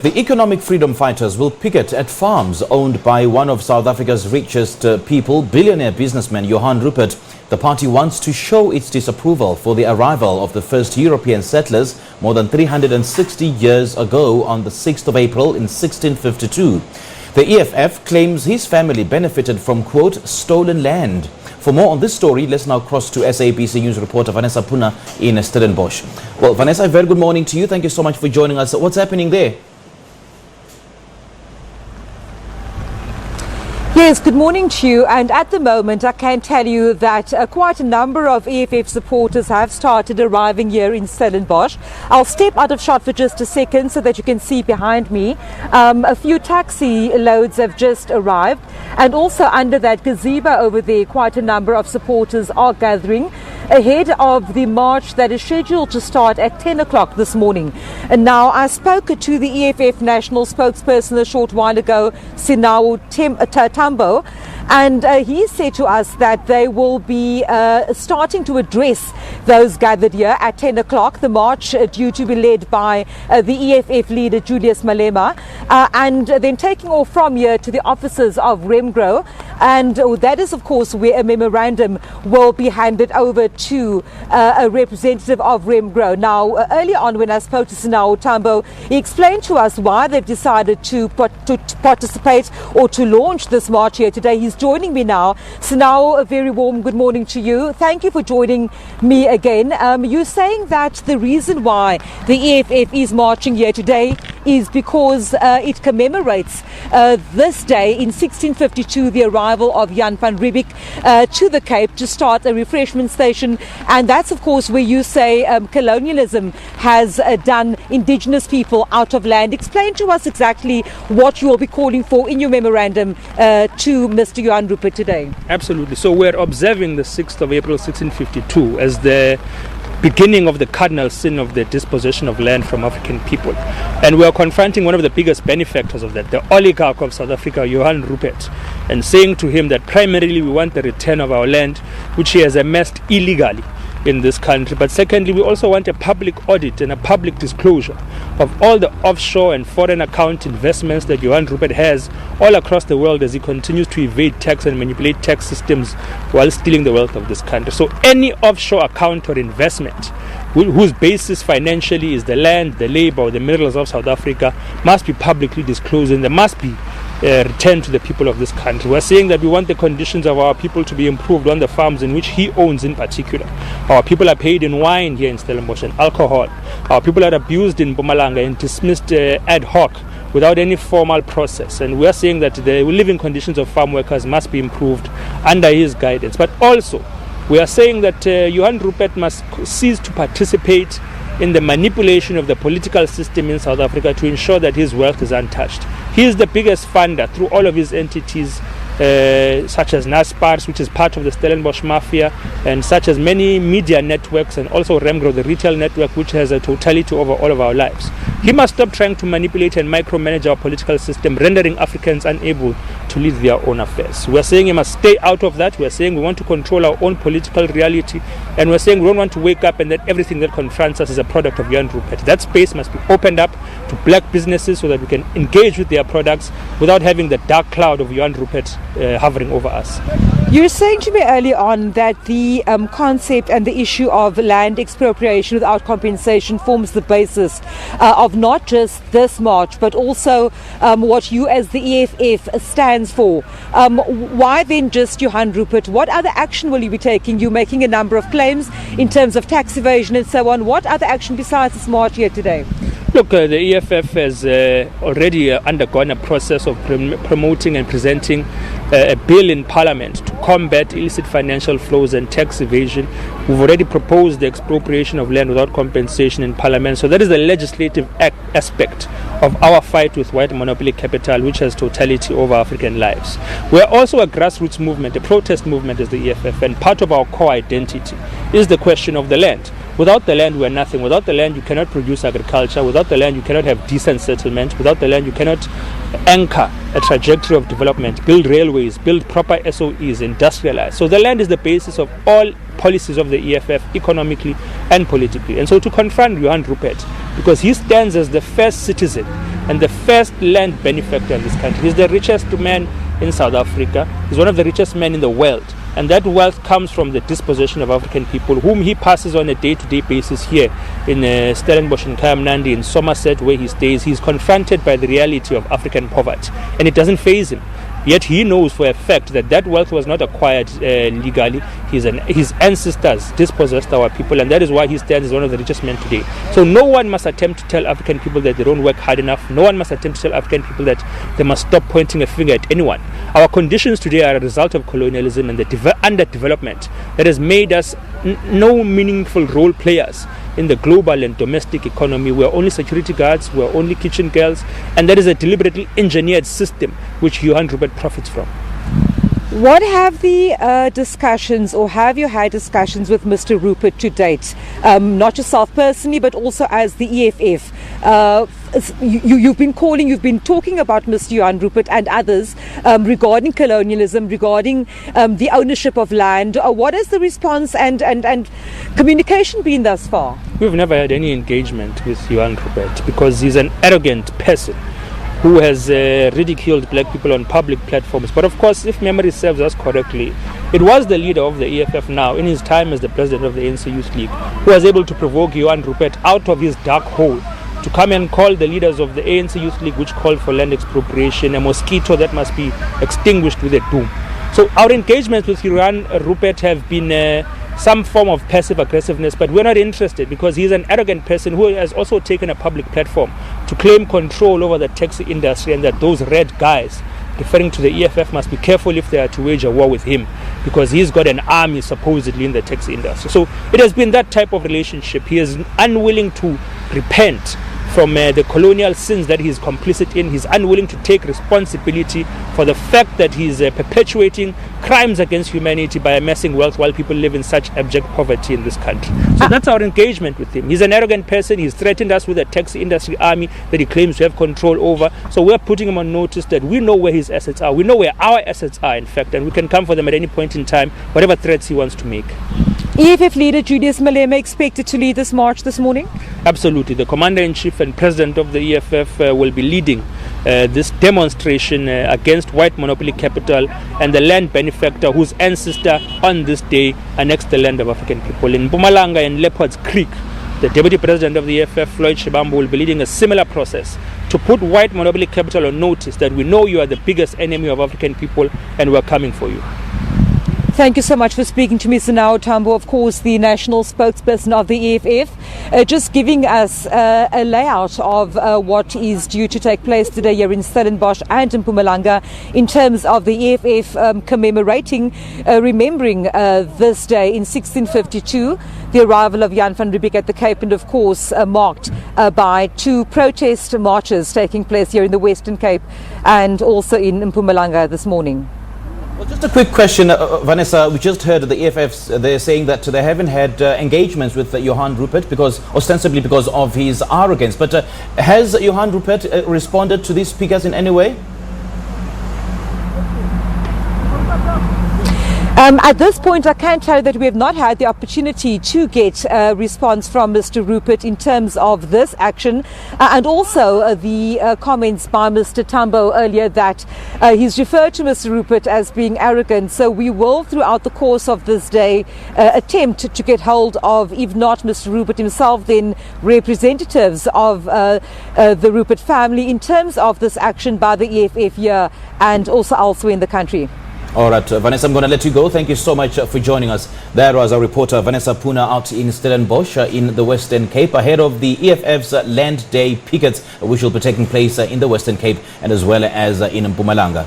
The economic freedom fighters will picket at farms owned by one of South Africa's richest people, billionaire businessman Johann Rupert. The party wants to show its disapproval for the arrival of the first European settlers more than 360 years ago on the 6th of April in 1652. The EFF claims his family benefited from, quote, stolen land. For more on this story, let's now cross to SABC News reporter Vanessa Poonah in Stellenbosch. Well, Vanessa, a very good morning to you. Thank you so much for joining us. What's happening there? Yes, good morning to you. And at the moment, I can tell you that quite a number of EFF supporters have started arriving here in Stellenbosch. I'll step out of shot for just a second so that you can see behind me. A few taxi loads have just arrived. And also under that gazebo over there, quite a number of supporters are gathering ahead of the march that is scheduled to start at 10 o'clock this morning. And now, I spoke to the EFF national spokesperson a short while ago, Sinao Tambo, and he said to us that they will be starting to address those gathered here at 10 o'clock. The march due to be led by the EFF leader Julius Malema, and then taking off from here to the offices of Remgro, and that is of course where a memorandum will be handed over to a representative of Remgro. Now, earlier on when I spoke to Sinao Tambo, he explained to us why they've decided to participate or to launch this march here today. He's joining me now. Sinao, a very warm good morning to you. Thank you for joining me again. You're saying that the reason why the EFF is marching here today is because it commemorates this day in 1652, the arrival of Johann van Riebeeck to the Cape to start a refreshment station. And that's of course where you say colonialism has done indigenous people out of land. Explain to us exactly what you will be calling for in your memorandum to Mr. Johann Rupert today. Absolutely. So we're observing the 6th of April 1652 as the beginning of the cardinal sin of the dispossession of land from African people. And we are confronting one of the biggest benefactors of that, the oligarch of South Africa, Johann Rupert, and saying to him that primarily we want the return of our land, which he has amassed illegally in this country. But secondly, we also want a public audit and a public disclosure of all the offshore and foreign account investments that Johann Rupert has all across the world as he continues to evade tax and manipulate tax systems while stealing the wealth of this country. So any offshore account or investment whose basis financially is the land, the labor, or the minerals of South Africa must be publicly disclosed, and there must be return to the people of this country. We're saying that we want the conditions of our people to be improved on the farms in which he owns in particular. Our people are paid in wine here in Stellenbosch and alcohol. Our people are abused in Mpumalanga and dismissed ad hoc without any formal process. And we're saying that the living conditions of farm workers must be improved under his guidance. But also, we are saying that Johann Rupert must cease to participate in the manipulation of the political system in South Africa to ensure that his wealth is untouched. He is the biggest funder through all of his entities, such as Naspers, which is part of the Stellenbosch mafia, and such as many media networks, and also Remgro, the retail network, which has a totality over all of our lives. He must stop trying to manipulate and micromanage our political system, rendering Africans unable to lead their own affairs. We're saying he must stay out of that. We're saying we want to control our own political reality, and we're saying we don't want to wake up and that everything that confronts us is a product of Johann Rupert. That space must be opened up to black businesses so that we can engage with their products without having the dark cloud of Johann Rupert hovering over us. You were saying to me earlier on that the concept and the issue of land expropriation without compensation forms the basis of not just this march, but also what you as the EFF stands for. Why then just Johann Rupert? What other action will you be taking? You're making a number of claims in terms of tax evasion and so on. What other action besides this march here today? Look, the EFF has already undergone a process of promoting and presenting a bill in Parliament to combat illicit financial flows and tax evasion. We've already proposed the expropriation of land without compensation in Parliament. So that is the legislative aspect of our fight with white monopoly capital, which has totality over African lives. We're also a grassroots movement, a protest movement as the EFF, and part of our core identity is the question of the land. Without the land, we are nothing. Without the land, you cannot produce agriculture. Without the land, you cannot have decent settlement. Without the land, you cannot anchor a trajectory of development, build railways, build proper SOEs, industrialize. So the land is the basis of all policies of the EFF, economically and politically. And so to confront Johann Rupert, because he stands as the first citizen and the first land benefactor in this country. He's the richest man in South Africa. He's one of the richest men in the world. And that wealth comes from the dispossession of African people, whom he passes on a day-to-day basis here in Stellenbosch and Kayamnandi in Somerset, where he stays. He's confronted by the reality of African poverty, and it doesn't faze him. Yet he knows for a fact that that wealth was not acquired legally. His ancestors dispossessed our people, and that is why he stands as one of the richest men today. So no one must attempt to tell African people that they don't work hard enough. No one must attempt to tell African people that they must stop pointing a finger at anyone. Our conditions today are a result of colonialism and the underdevelopment that has made us no meaningful role players in the global and domestic economy. We're only security guards, we're only kitchen girls, and that is a deliberately engineered system which Johann Rupert profits from. What have the discussions, or have you had discussions with Mr. Rupert to date? Not yourself personally, but also as the EFF. You've been talking about Mr. Johann Rupert and others regarding colonialism, regarding the ownership of land. What has the response and communication been thus far? We've never had any engagement with Johann Rupert because he's an arrogant person who has ridiculed black people on public platforms. But of course, if memory serves us correctly, it was the leader of the EFF now, in his time as the president of the ANC Youth League, who was able to provoke Johann Rupert out of his dark hole to come and call the leaders of the ANC Youth League, which called for land expropriation, a mosquito that must be extinguished with a doom. So our engagements with Johann Rupert have been some form of passive aggressiveness, but we're not interested because he's an arrogant person who has also taken a public platform to claim control over the taxi industry, and that those red guys, referring to the EFF, must be careful if they are to wage a war with him because he's got an army supposedly in the taxi industry. So it has been that type of relationship. He is unwilling to repent from the colonial sins that he's complicit in. He's unwilling to take responsibility for the fact that he's perpetuating crimes against humanity by amassing wealth while people live in such abject poverty in this country. So that's our engagement with him. He's an arrogant person. He's threatened us with a taxi industry army that he claims to have control over. So we're putting him on notice that we know where his assets are. We know where our assets are, in fact, and we can come for them at any point in time, whatever threats he wants to make. EFF leader Julius Malema expected to lead this march this morning? Absolutely. The Commander-in-Chief and President of the EFF will be leading this demonstration against white monopoly capital and the land benefactor whose ancestor on this day annexed the land of African people. In Mpumalanga and Leopards Creek, the Deputy President of the EFF, Floyd Shibambo, will be leading a similar process to put white monopoly capital on notice that we know you are the biggest enemy of African people and we're coming for you. Thank you so much for speaking to me, Sanao Tambo, of course, the national spokesperson of the EFF, just giving us a layout of what is due to take place today here in Stellenbosch and in Mpumalanga in terms of the EFF commemorating, remembering this day in 1652, the arrival of Jan van Riebeeck at the Cape, and of course marked by two protest marches taking place here in the Western Cape and also in Mpumalanga this morning. Well, just a quick question, Vanessa. We just heard the EFFs, they're saying that they haven't had engagements with Johann Rupert ostensibly because of his arrogance. But has Johann Rupert responded to these speakers in any way? At this point, I can tell you that we have not had the opportunity to get a response from Mr. Rupert in terms of this action, and also the comments by Mr. Tambo earlier that he's referred to Mr. Rupert as being arrogant. So we will, throughout the course of this day, attempt to get hold of, if not Mr. Rupert himself, then representatives of the Rupert family in terms of this action by the EFF here and also elsewhere in the country. All right, Vanessa, I'm going to let you go. Thank you so much for joining us. There was our reporter, Vanessa Poonah, out in Stellenbosch in the Western Cape ahead of the EFF's Land Day pickets, which will be taking place in the Western Cape and as well as in Mpumalanga.